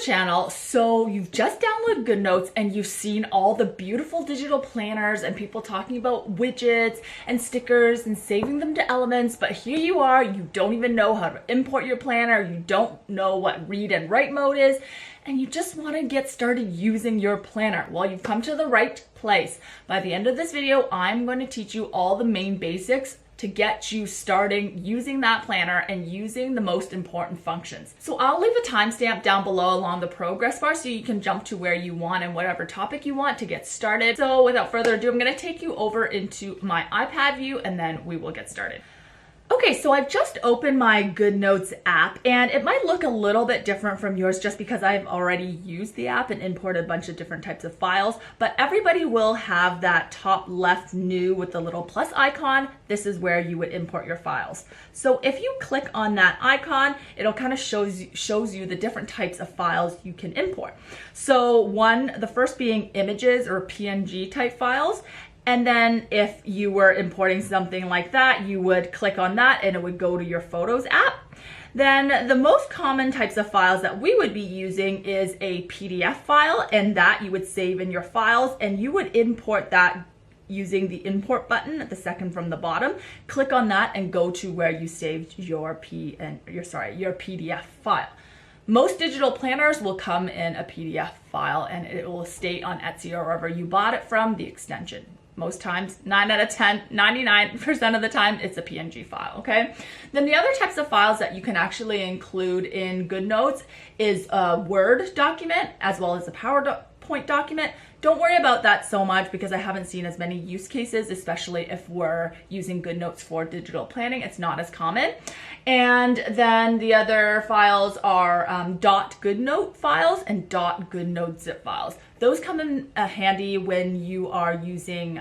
channel. So you've just downloaded GoodNotes and you've seen all the beautiful digital planners and people talking about widgets and stickers and saving them to Elements, but here you are, you don't even know how to import your planner, you don't know what read and write mode is, and you just want to get started using your planner. Well, you've come to the right place. By the end of this video, I'm going to teach you all the main basics to get you starting using that planner and using the most important functions. So I'll leave a timestamp down below along the progress bar so you can jump to where you want and whatever topic you want to get started. So without further ado, I'm going to take you over into my iPad view and then we will get started. Okay, so I've just opened my GoodNotes app and it might look a little bit different from yours just because I've already used the app and imported a bunch of different types of files, but everybody will have that top left new with the little plus icon. This is where you would import your files. So if you click on that icon, it'll kind of shows you the different types of files you can import. So the first being images or PNG type files. And then if you were importing something like that, you would click on that and it would go to your Photos app. Then the most common types of files that we would be using is a PDF file, and that you would save in your files and you would import that using the import button at the second from the bottom. Click on that and go to where you saved your PDF file. Most digital planners will come in a PDF file and it will state on Etsy or wherever you bought it from the extension. Most times, 9 out of 10, 99% of the time, it's a PNG file, okay? Then the other types of files that you can actually include in GoodNotes is a Word document as well as a PowerPoint document. Don't worry about that so much because I haven't seen as many use cases, especially if we're using GoodNotes for digital planning. It's not as common. And then the other files are .goodnote files and .goodnote zip files. Those come in handy when you are using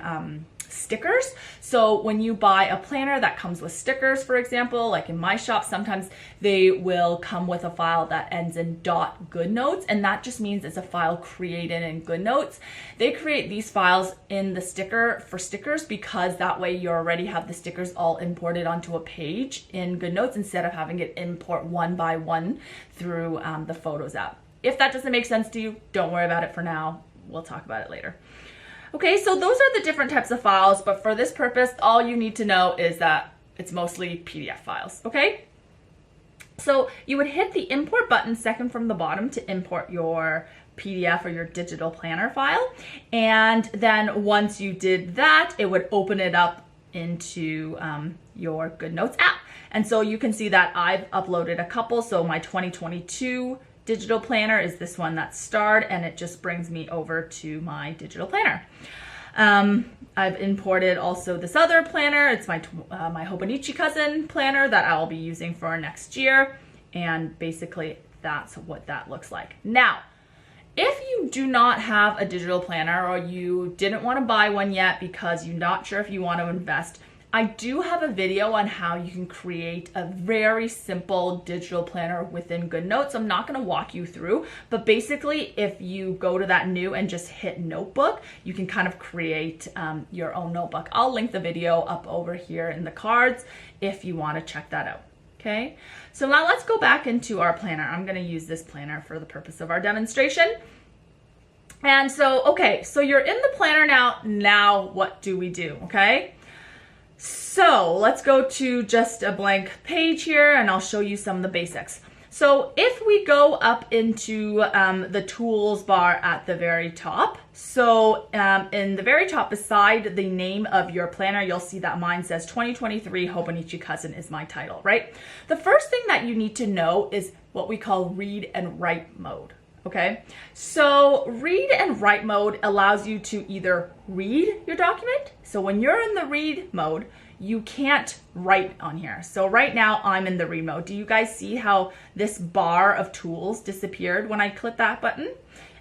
stickers. So when you buy a planner that comes with stickers, for example, like in my shop, sometimes they will come with a file that ends in .goodnotes, and that just means it's a file created in GoodNotes. They create these files in the sticker for stickers because that way you already have the stickers all imported onto a page in GoodNotes instead of having it import one by one through the Photos app. If that doesn't make sense to you, don't worry about it for now. We'll talk about it later. Okay, so those are the different types of files, but for this purpose, all you need to know is that it's mostly PDF files, okay? So you would hit the import button second from the bottom to import your PDF or your digital planner file. And then once you did that, it would open it up into your GoodNotes app. And so you can see that I've uploaded a couple. So my 2022 digital planner is this one that's starred, and it just brings me over to my digital planner. I've imported also this other planner. It's my Hobonichi Cousin planner that I'll be using for next year, and basically that's what that looks like. Now, if you do not have a digital planner or you didn't want to buy one yet because you're not sure if you want to invest, I do have a video on how you can create a very simple digital planner within GoodNotes. I'm not going to walk you through, but basically if you go to that new and just hit notebook, you can kind of create your own notebook. I'll link the video up over here in the cards if you want to check that out. Okay, so now let's go back into our planner. I'm going to use this planner for the purpose of our demonstration. And so, okay, so you're in the planner now. Now what do we do? Okay. So let's go to just a blank page here and I'll show you some of the basics. So if we go up into the tools bar at the very top, so in the very top beside the name of your planner, you'll see that mine says 2023 Hobonichi Cousin is my title, right? The first thing that you need to know is what we call read and write mode. Okay, so read and write mode allows you to either read your document. So when you're in the read mode, you can't write on here. So right now I'm in the read mode. Do you guys see how this bar of tools disappeared when I click that button?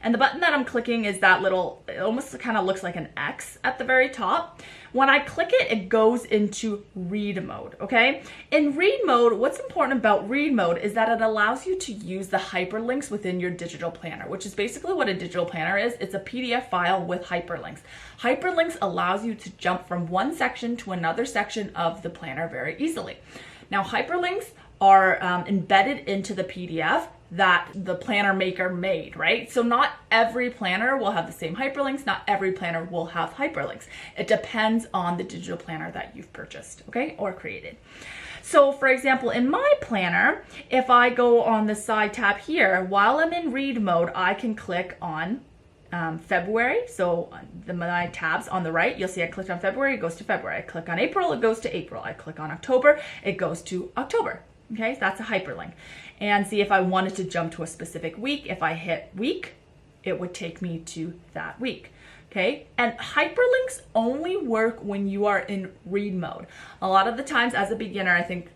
And the button that I'm clicking is that little, it almost kind of looks like an X at the very top. When I click it, it goes into read mode, okay? In read mode, what's important about read mode is that it allows you to use the hyperlinks within your digital planner, which is basically what a digital planner is. It's a PDF file with hyperlinks. Hyperlinks allows you to jump from one section to another section of the planner very easily. Now, hyperlinks are embedded into the PDF that the planner maker made, right? So not every planner will have the same hyperlinks. Not every planner will have hyperlinks. It depends on the digital planner that you've purchased, okay, or created. So for example, in my planner, if I go on the side tab here, while I'm in read mode, I can click on February. So my tabs on the right, you'll see I clicked on February, it goes to February. I click on April, it goes to April. I click on October, it goes to October. Okay, so that's a hyperlink. And see, if I wanted to jump to a specific week, if I hit week, it would take me to that week. Okay, and hyperlinks only work when you are in read mode. A lot of the times as a beginner, I think,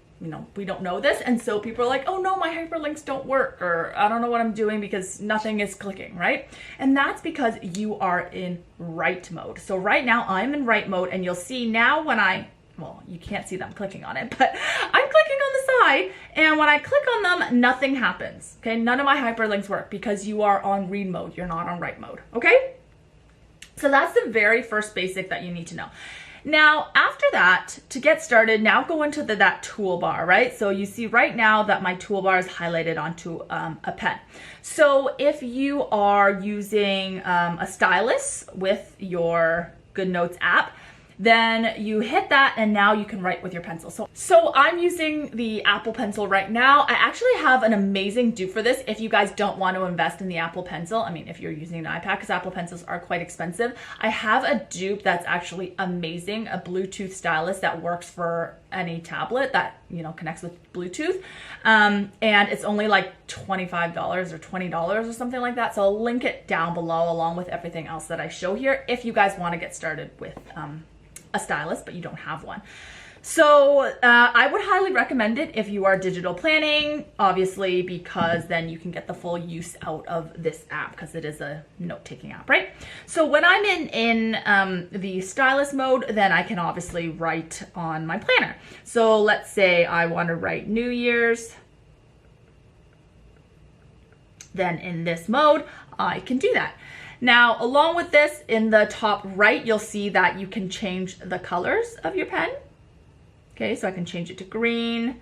we don't know this, and so people are like, oh no, my hyperlinks don't work, or I don't know what I'm doing because nothing is clicking, right? And that's because you are in write mode. So right now I'm in write mode, and you'll see now when well, you can't see them clicking on it, but I'm clicking on the side, and when I click on them, nothing happens. Okay, none of my hyperlinks work because you are on read mode, you're not on write mode, okay? So that's the very first basic that you need to know. Now, after that, to get started, now go into that toolbar, right? So you see right now that my toolbar is highlighted onto a pen. So if you are using a stylus with your GoodNotes app, then you hit that and now you can write with your pencil. So I'm using the Apple Pencil right now. I actually have an amazing dupe for this if you guys don't want to invest in the Apple Pencil. I mean, if you're using an iPad, because Apple Pencils are quite expensive. I have a dupe that's actually amazing, a Bluetooth stylus that works for any tablet that, connects with Bluetooth. And it's only like $25 or $20 or something like that. So I'll link it down below along with everything else that I show here if you guys want to get started with a stylus, but you don't have one. So I would highly recommend it if you are digital planning, obviously, because then you can get the full use out of this app because it is a note-taking app, right? So when I'm in the stylus mode, then I can obviously write on my planner. So let's say I want to write New Year's. Then in this mode, I can do that. Now, along with this, in the top right, you'll see that you can change the colors of your pen. Okay, so I can change it to green.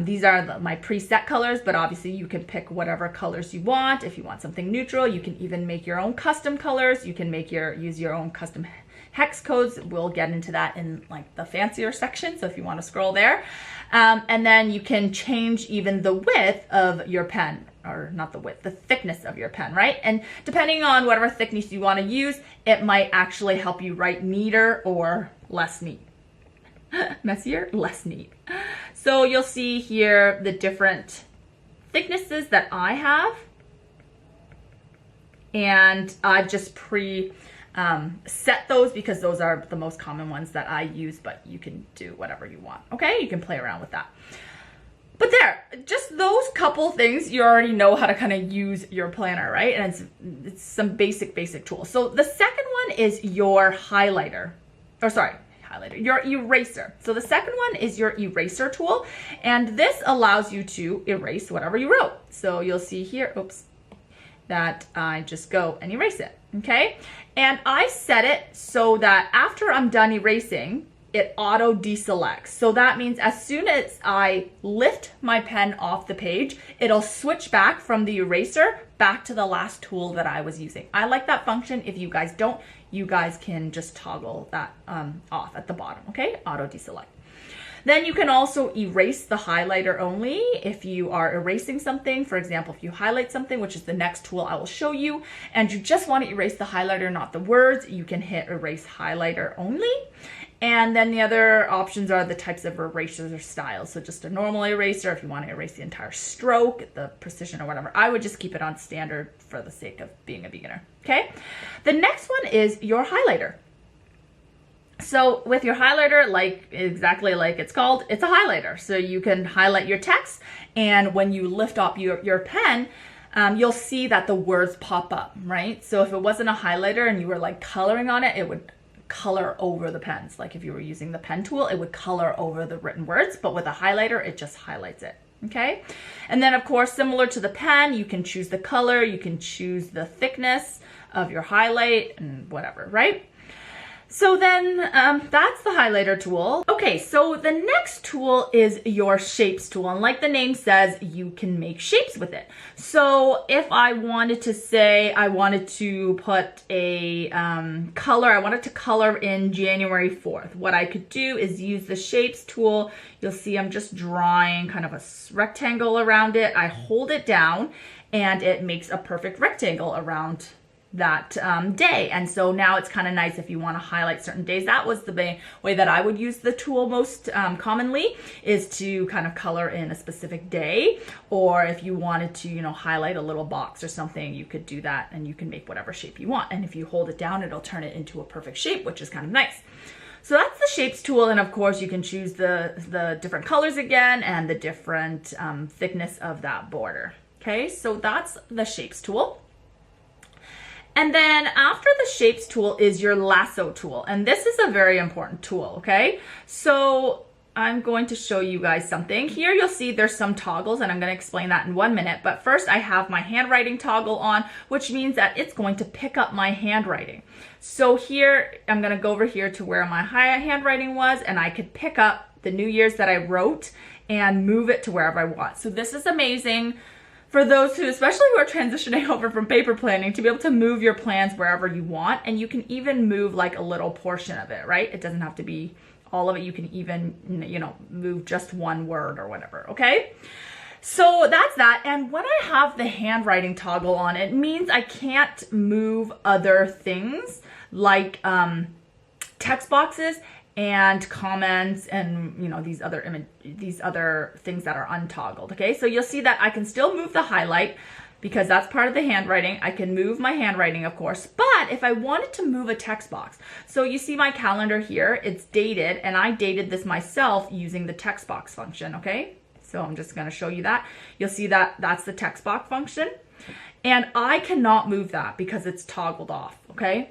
These are my preset colors, but obviously you can pick whatever colors you want. If you want something neutral, you can even make your own custom colors. You can use your own custom hex codes. We'll get into that in like the fancier section, so if you want to scroll there. And then you can change even the width of your pen. Or not the width, the thickness of your pen, right? And depending on whatever thickness you want to use, it might actually help you write neater or less neat. Messier, less neat. So you'll see here the different thicknesses that I have. And I've just set those because those are the most common ones that I use, but you can do whatever you want, okay? You can play around with that. But there, just those couple things, you already know how to kind of use your planner, right? And it's some basic tools. So the second one is your highlighter, your eraser. So the second one is your eraser tool, and this allows you to erase whatever you wrote. So you'll see here, that I just go and erase it, okay? And I set it so that after I'm done erasing, it auto deselects. So that means as soon as I lift my pen off the page, it'll switch back from the eraser back to the last tool that I was using. I like that function. If you guys don't, you guys can just toggle that off at the bottom, okay? Auto deselect. Then you can also erase the highlighter only if you are erasing something. For example, if you highlight something, which is the next tool I will show you, and you just want to erase the highlighter, not the words, you can hit erase highlighter only. And then the other options are the types of erasers or styles. So just a normal eraser if you want to erase the entire stroke, the precision or whatever. I would just keep it on standard for the sake of being a beginner, okay? The next one is your highlighter. So with your highlighter, exactly like it's called, it's a highlighter. So you can highlight your text, and when you lift up your pen, you'll see that the words pop up, right? So if it wasn't a highlighter and you were like coloring on it, it would color over the pens. Like if you were using the pen tool, it would color over the written words, but with a highlighter, it just highlights it, okay? And then of course, similar to the pen, you can choose the color, you can choose the thickness of your highlight and whatever, right? So then that's the highlighter tool. Okay, so the next tool is your shapes tool. And like the name says, you can make shapes with it. So if I wanted to say I wanted to put a color, I wanted to color in January 4th, what I could do is use the shapes tool. You'll see I'm just drawing kind of a rectangle around it. I hold it down and it makes a perfect rectangle around that day. And so now it's kind of nice if you want to highlight certain days. That was the way that I would use the tool most commonly, is to kind of color in a specific day, or if you wanted to, you know, highlight a little box or something, you could do that and you can make whatever shape you want. And if you hold it down, it'll turn it into a perfect shape, which is kind of nice. So that's the shapes tool, and of course you can choose the different colors again and the different thickness of that border. Okay, so that's the shapes tool. And then after the shapes tool is your lasso tool. And this is a very important tool, okay? So I'm going to show you guys something. Here you'll see there's some toggles, and I'm going to explain that in 1 minute. But first I have my handwriting toggle on, which means that it's going to pick up my handwriting. So here I'm going to go over here to where my handwriting was, and I could pick up the New Year's that I wrote and move it to wherever I want. So this is amazing for those who, especially who are transitioning over from paper planning, to be able to move your plans wherever you want. And you can even move like a little portion of it, right? It doesn't have to be all of it. You can even, you know, move just one word or whatever, okay? So that's that. And when I have the handwriting toggle on, it means I can't move other things like text boxes and comments and, you know, these other things that are untoggled. Okay, so you'll see that I can still move the highlight because that's part of the handwriting. I can move my handwriting, of course, but if I wanted to move a text box, so you see my calendar here, it's dated, and I dated this myself using the text box function. Okay, so I'm just going to show you that. You'll see that that's the text box function, and I cannot move that because it's toggled off. Okay,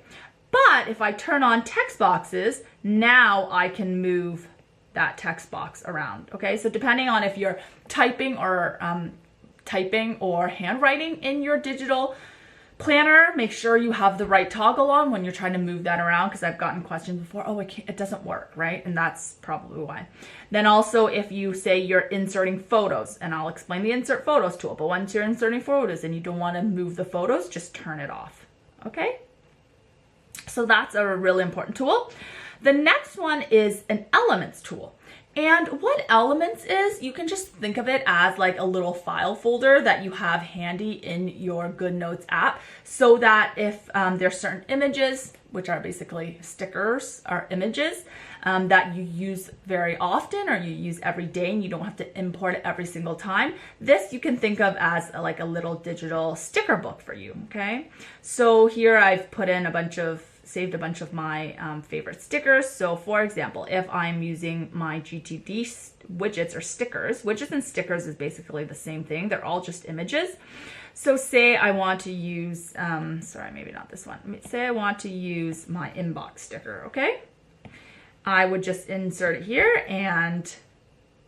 but if I turn on text boxes, now I can move that text box around. Okay, so depending on if you're typing or handwriting in your digital planner, make sure you have the right toggle on when you're trying to move that around, because I've gotten questions before, oh, it doesn't work, right? And that's probably why. Then also if you say you're inserting photos, and I'll explain the insert photos tool, but once you're inserting photos and you don't want to move the photos, just turn it off. Okay, so that's a really important tool. The next one is an elements tool. And what elements is, you can just think of it as like a little file folder that you have handy in your GoodNotes app, so that if there's certain images, which are basically stickers or images, that you use very often or you use every day and you don't have to import it every single time, this you can think of as like a little digital sticker book for you, okay? So here I've put in saved a bunch of my favorite stickers. So for example, if I'm using my GTD widgets or stickers, widgets and stickers is basically the same thing. They're all just images. So say I want to use, sorry, maybe not this one. Say I want to use my inbox sticker, okay? I would just insert it here and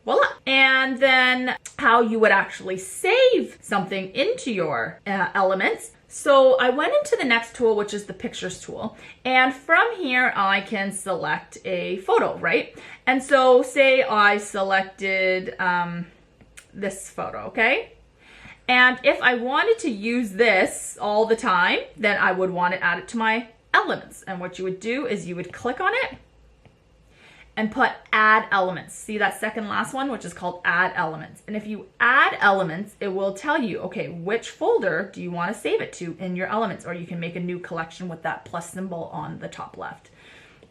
voila. And then how you would actually save something into your elements. So I went into the next tool, which is the pictures tool. And from here, I can select a photo, right? And so say I selected this photo, okay? And if I wanted to use this all the time, then I would want to add it to my elements. And what you would do is you would click on it and put add elements. See that second last one, which is called add elements. And if you add elements, it will tell you, okay, which folder do you want to save it to in your elements? Or you can make a new collection with that plus symbol on the top left.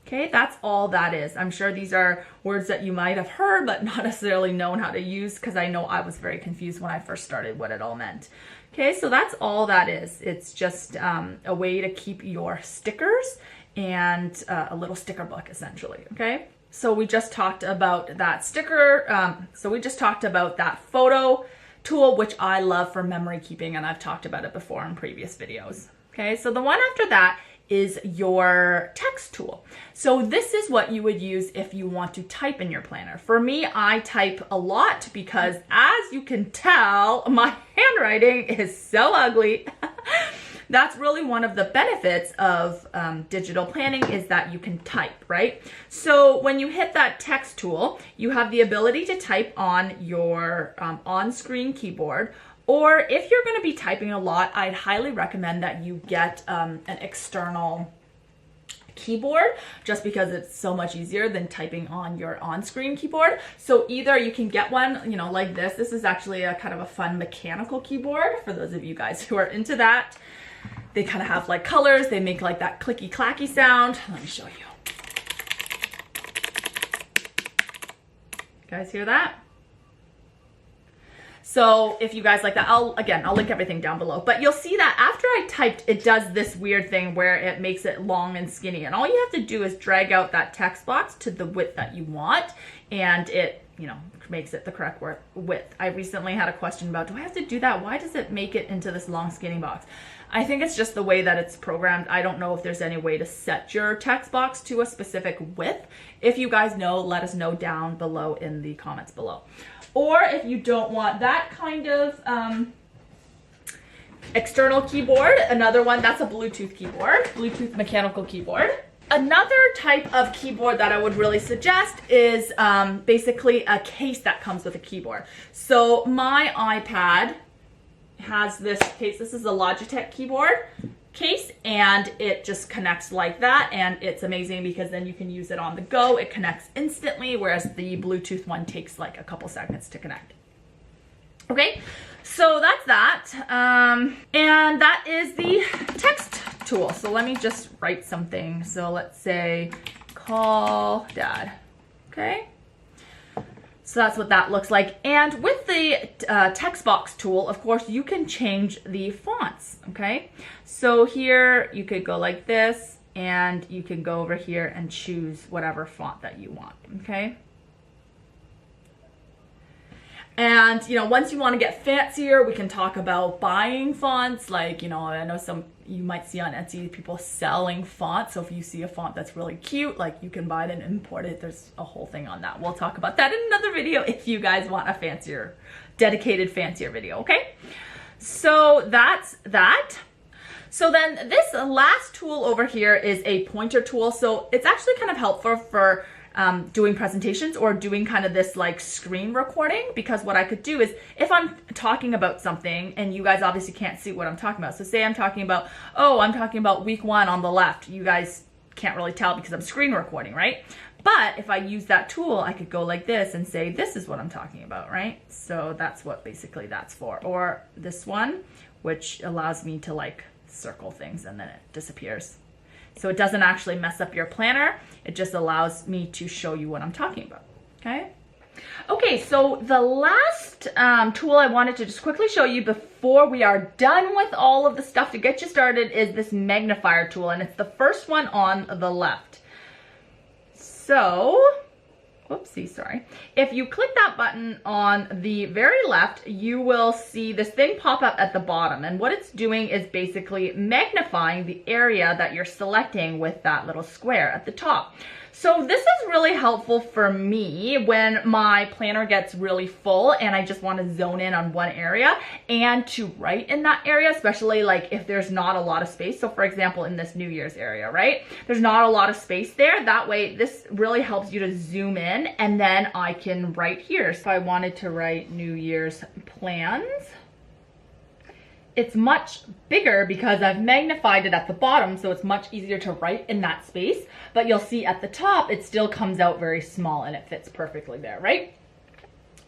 Okay, that's all that is. I'm sure these are words that you might have heard, but not necessarily known how to use, because I know I was very confused when I first started what it all meant. Okay, so that's all that is. It's just a way to keep your stickers and a little sticker book essentially, okay? So we just talked about that sticker. So we just talked about that photo tool, which I love for memory keeping, and I've talked about it before in previous videos. Okay, so the one after that is your text tool. So this is what you would use if you want to type in your planner. For me, I type a lot because, as you can tell, my handwriting is so ugly. that's really one of the benefits of digital planning, is that you can type, right? So when you hit that text tool, you have the ability to type on your on-screen keyboard, or if you're going to be typing a lot, I'd highly recommend that you get an external keyboard, just because it's so much easier than typing on your on-screen keyboard. So either you can get one, you know, like this. This is actually a kind of a fun mechanical keyboard for those of you guys who are into that. They kind of have like colors. They make like that clicky clacky sound. Let me show you. You guys hear that? So if you guys like that, I'll link everything down below. But you'll see that after I typed, it does this weird thing where it makes it long and skinny. And all you have to do is drag out that text box to the width that you want, and it, you know, makes it the correct width. I recently had a question about, do I have to do that? Why does it make it into this long skinny box? I think it's just the way that it's programmed. I don't know if there's any way to set your text box to a specific width. If you guys know, let us know down below in the comments below. Or if you don't want that kind of external keyboard, another one, that's a Bluetooth keyboard, Bluetooth mechanical keyboard. Another type of keyboard that I would really suggest is basically a case that comes with a keyboard. So my iPad has this case. This is a Logitech keyboard case, and it just connects like that, and it's amazing because then you can use it on the go. It connects instantly, whereas the Bluetooth one takes like a couple seconds to connect. Okay, so that's that, and that is the text tool. So let me just write something. So let's say call dad. Okay, so that's what that looks like. And with the text box tool, of course, you can change the fonts, okay? So here you could go like this, and you can go over here and choose whatever font that you want, okay? And, you know, once you want to get fancier, we can talk about buying fonts. Like, you know, I know you might see on Etsy people selling fonts. So if you see a font that's really cute, like, you can buy it and import it. There's a whole thing on that. We'll talk about that in another video if you guys want a fancier, dedicated fancier video, okay? So that's that. So then this last tool over here is a pointer tool. So it's actually kind of helpful for doing presentations or doing kind of this like screen recording, because what I could do is if I'm talking about something and you guys obviously can't see what I'm talking about. So say I'm talking about, oh, I'm talking about week 1 on the left. You guys can't really tell because I'm screen recording, right? But if I use that tool, I could go like this and say, this is what I'm talking about, right? So that's what basically that's for. Or this one, which allows me to like circle things and then it disappears. So it doesn't actually mess up your planner. It just allows me to show you what I'm talking about, okay? Okay, so the last tool I wanted to just quickly show you before we are done with all of the stuff to get you started is this magnifier tool, and it's the first one on the left. So, whoopsie, sorry. If you click that button on the very left, you will see this thing pop up at the bottom. And what it's doing is basically magnifying the area that you're selecting with that little square at the top. So this is really helpful for me when my planner gets really full and I just want to zone in on one area and to write in that area, especially like if there's not a lot of space. So for example, in this New Year's area, right? There's not a lot of space there. That way, this really helps you to zoom in, and then I can write here. So I wanted to write New Year's plans. It's much bigger because I've magnified it at the bottom, so it's much easier to write in that space. But you'll see at the top, it still comes out very small and it fits perfectly there, right?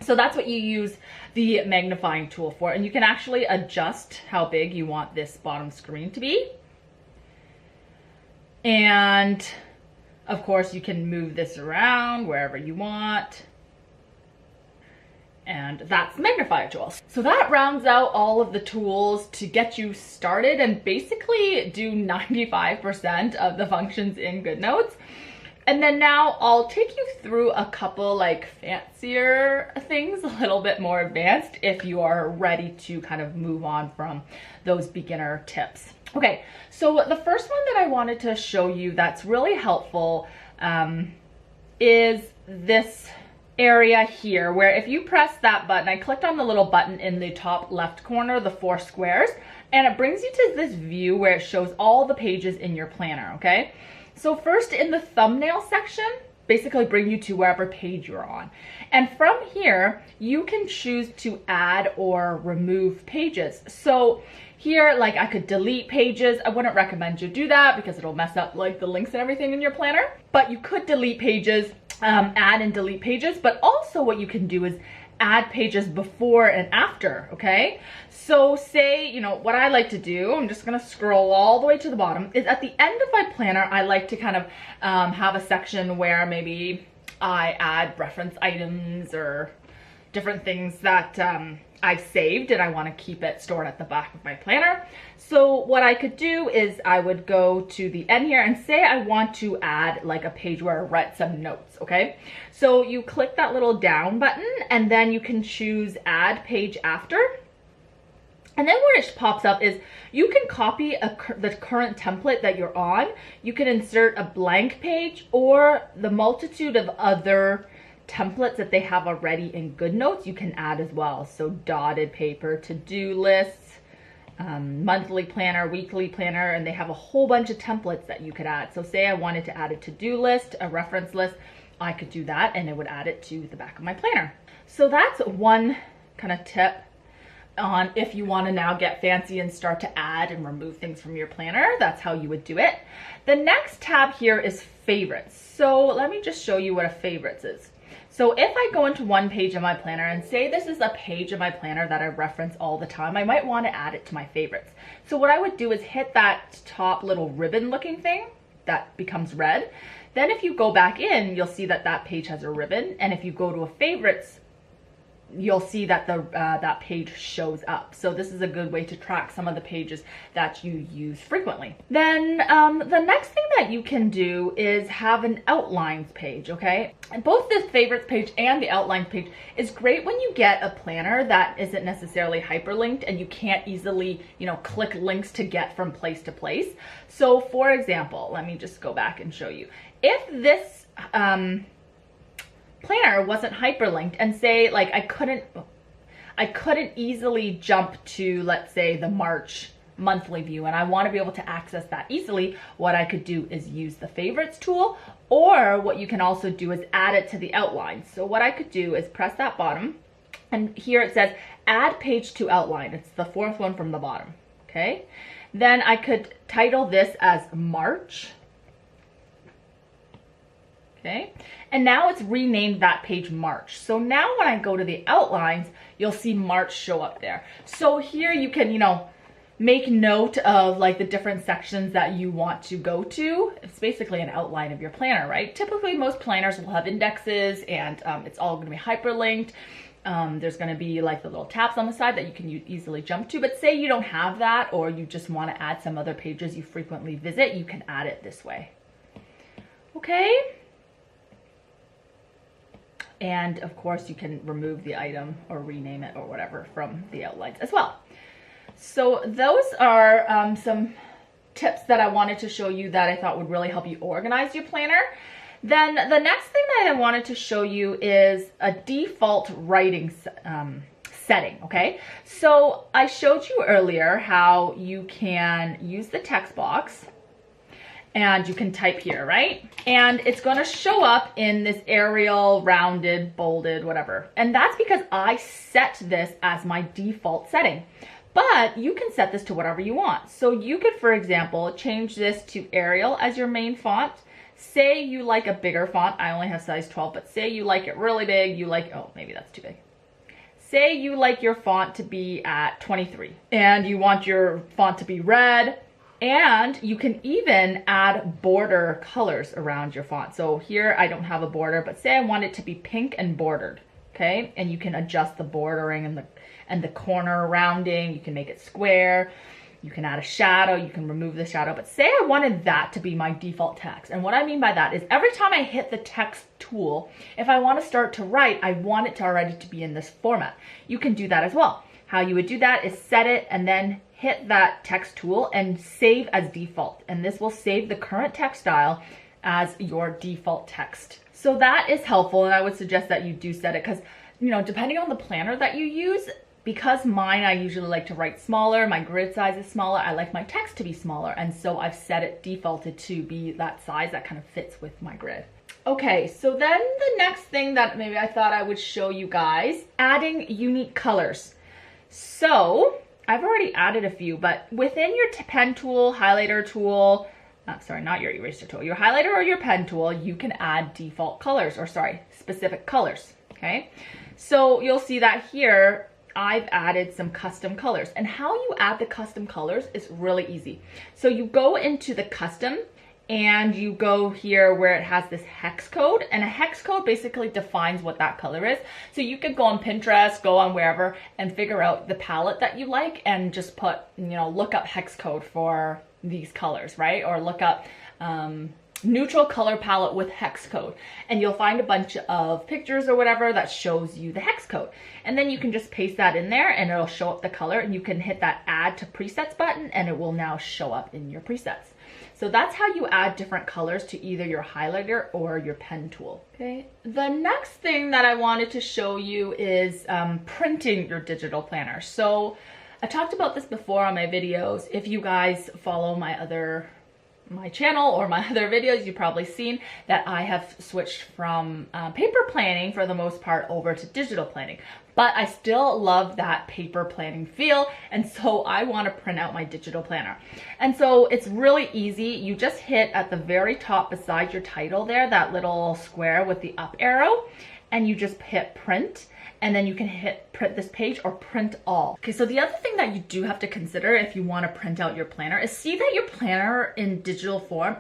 So that's what you use the magnifying tool for. And you can actually adjust how big you want this bottom screen to be. And of course, you can move this around wherever you want. And that's magnifier tools. So that rounds out all of the tools to get you started and basically do 95% of the functions in GoodNotes. And then now I'll take you through a couple like fancier things, a little bit more advanced if you are ready to kind of move on from those beginner tips. Okay, so the first one that I wanted to show you that's really helpful is this area here where if you press that button, I clicked on the little button in the top left corner, the 4 squares, and it brings you to this view where it shows all the pages in your planner, okay? So first in the thumbnail section, basically bring you to wherever page you're on. And from here, you can choose to add or remove pages. So here, like I could delete pages. I wouldn't recommend you do that because it'll mess up like the links and everything in your planner, but you could delete pages, add and delete pages, but also what you can do is add pages before and after, okay? So say, you know, what I like to do, I'm just gonna scroll all the way to the bottom, is at the end of my planner, I like to kind of have a section where maybe I add reference items or different things that I've saved and I want to keep it stored at the back of my planner. So what I could do is I would go to the end here and say I want to add like a page where I write some notes, okay? So you click that little down button and then you can choose add page after. And then where it pops up is you can copy the current template that you're on. You can insert a blank page or the multitude of other templates that they have already in GoodNotes you can add as well. So dotted paper, to-do lists, monthly planner, weekly planner, and they have a whole bunch of templates that you could add. So say I wanted to add a to-do list, a reference list, I could do that and it would add it to the back of my planner. So that's one kind of tip on if you want to now get fancy and start to add and remove things from your planner. That's how you would do it. The next tab here is favorites. So let me just show you what a favorites is. So if I go into one page of my planner and say this is a page of my planner that I reference all the time, I might want to add it to my favorites. So what I would do is hit that top little ribbon looking thing that becomes red. Then if you go back in, you'll see that that page has a ribbon. And if you go to a favorites, you'll see that that page shows up. So this is a good way to track some of the pages that you use frequently. Then the next thing that you can do is have an outlines page, okay? And both the favorites page and the outlines page is great when you get a planner that isn't necessarily hyperlinked and you can't easily, you know, click links to get from place to place. So for example, let me just go back and show you. If this planner wasn't hyperlinked and say like I couldn't easily jump to, let's say, the March monthly view and I want to be able to access that easily, what I could do is use the favorites tool, or what you can also do is add it to the outline. So what I could do is press that bottom and here it says add page to outline. It's the 4th one from the bottom, okay? Then I could title this as March. Okay, and now it's renamed that page March. So now when I go to the outlines, you'll see March show up there. So here you can, you know, make note of like the different sections that you want to go to. It's basically an outline of your planner, right? Typically most planners will have indexes and it's all going to be hyperlinked. There's going to be like the little tabs on the side that you can easily jump to, but say you don't have that or you just want to add some other pages you frequently visit, you can add it this way. Okay. And of course you can remove the item or rename it or whatever from the outlines as well. So those are some tips that I wanted to show you that I thought would really help you organize your planner. Then the next thing that I wanted to show you is a default writing setting, okay? So I showed you earlier how you can use the text box and you can type here, right? And it's gonna show up in this Arial, rounded, bolded, whatever. And that's because I set this as my default setting. But you can set this to whatever you want. So you could, for example, change this to Arial as your main font. Say you like a bigger font. I only have size 12, but say you like it really big. You like, oh, maybe that's too big. Say you like your font to be at 23 and you want your font to be red. And you can even add border colors around your font. So here I don't have a border, but say I want it to be pink and bordered, okay? And you can adjust the bordering and the corner rounding. You can make it square. You can add a shadow. You can remove the shadow. But say I wanted that to be my default text. And what I mean by that is every time I hit the text tool, if I want to start to write, I want it to already to be in this format. You can do that as well. How you would do that is set it and then hit that text tool and save as default. And this will save the current text style as your default text So that is helpful, and I would suggest that you do set it because, you know, depending on the planner that you use, because mine, I usually like to write smaller, my grid size is smaller, I like my text to be smaller, and so I've set it defaulted to be that size that kind of fits with my grid. Okay, so then the next thing that maybe I thought I would show you guys, adding unique colors. So I've already added a few, but within your pen tool, highlighter tool, sorry, not your eraser tool, your highlighter or your pen tool, you can add default colors, or sorry, specific colors, okay? So you'll see that here, I've added some custom colors. And how you add the custom colors is really easy. So you go into the custom and you go here where it has this hex code, and a hex code basically defines what that color is. So you could go on Pinterest, go on wherever, and figure out the palette that you like and just put, you know, look up hex code for these colors, right? Or look up neutral color palette with hex code, and you'll find a bunch of pictures or whatever that shows you the hex code. And then you can just paste that in there and it'll show up the color, and you can hit that add to presets button and it will now show up in your presets. So that's how you add different colors to either your highlighter or your pen tool. Okay. The next thing that I wanted to show you is printing your digital planner. So I talked about this before on my videos. If you guys follow my channel or my other videos, you've probably seen that I have switched from paper planning for the most part over to digital planning. But I still love that paper planning feel, and so I want to print out my digital planner. And so it's really easy. You just hit at the very top beside your title there, that little square with the up arrow, and you just hit print. And then you can hit print this page or print all. Okay, so the other thing that you do have to consider if you want to print out your planner is see that your planner in digital form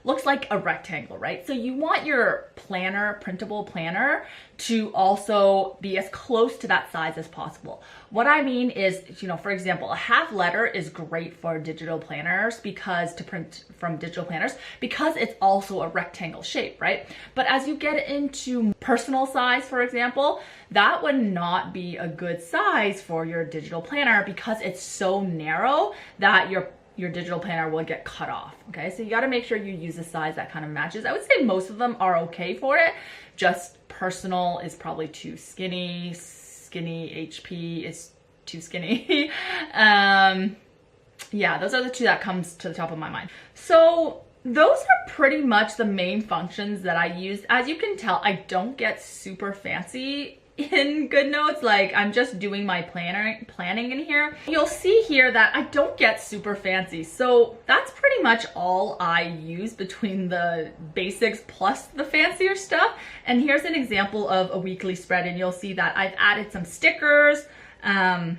looks like a rectangle, right? So you want your planner, printable planner, to also be as close to that size as possible. What I mean is, you know, for example, a half letter is great for digital planners to print from digital planners because it's also a rectangle shape, right? But as you get into personal size, for example, that would not be a good size for your digital planner because it's so narrow that your digital planner will get cut off. Okay, so you got to make sure you use a size that kind of matches. I would say most of them are okay for it. Just personal is probably too skinny. Skinny HP is too skinny. Yeah, those are the two that comes to the top of my mind. So those are pretty much the main functions that I use. As you can tell, I don't get super fancy in GoodNotes. Like, I'm just doing my planning in here. You'll see here that I don't get super fancy. So that's pretty much all I use between the basics plus the fancier stuff. And here's an example of a weekly spread, and you'll see that I've added some stickers and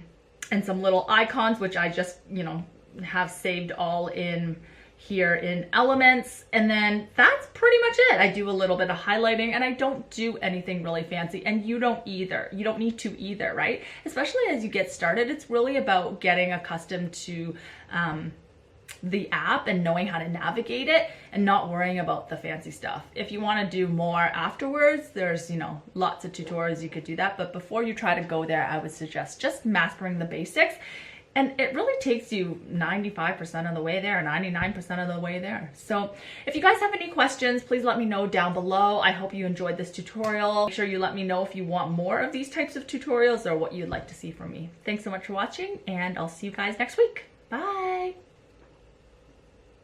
some little icons, which I just, you know, have saved all in here in Elements, and then that's pretty much it. I do a little bit of highlighting, and I don't do anything really fancy, and you don't either. You don't need to either, right? Especially as you get started, it's really about getting accustomed to the app and knowing how to navigate it and not worrying about the fancy stuff. If you want to do more afterwards, there's, you know, lots of tutorials you could do that, but before you try to go there, I would suggest just mastering the basics. And it really takes you 95% of the way there, 99% of the way there. So if you guys have any questions, please let me know down below. I hope you enjoyed this tutorial. Make sure you let me know if you want more of these types of tutorials or what you'd like to see from me. Thanks so much for watching, and I'll see you guys next week. Bye.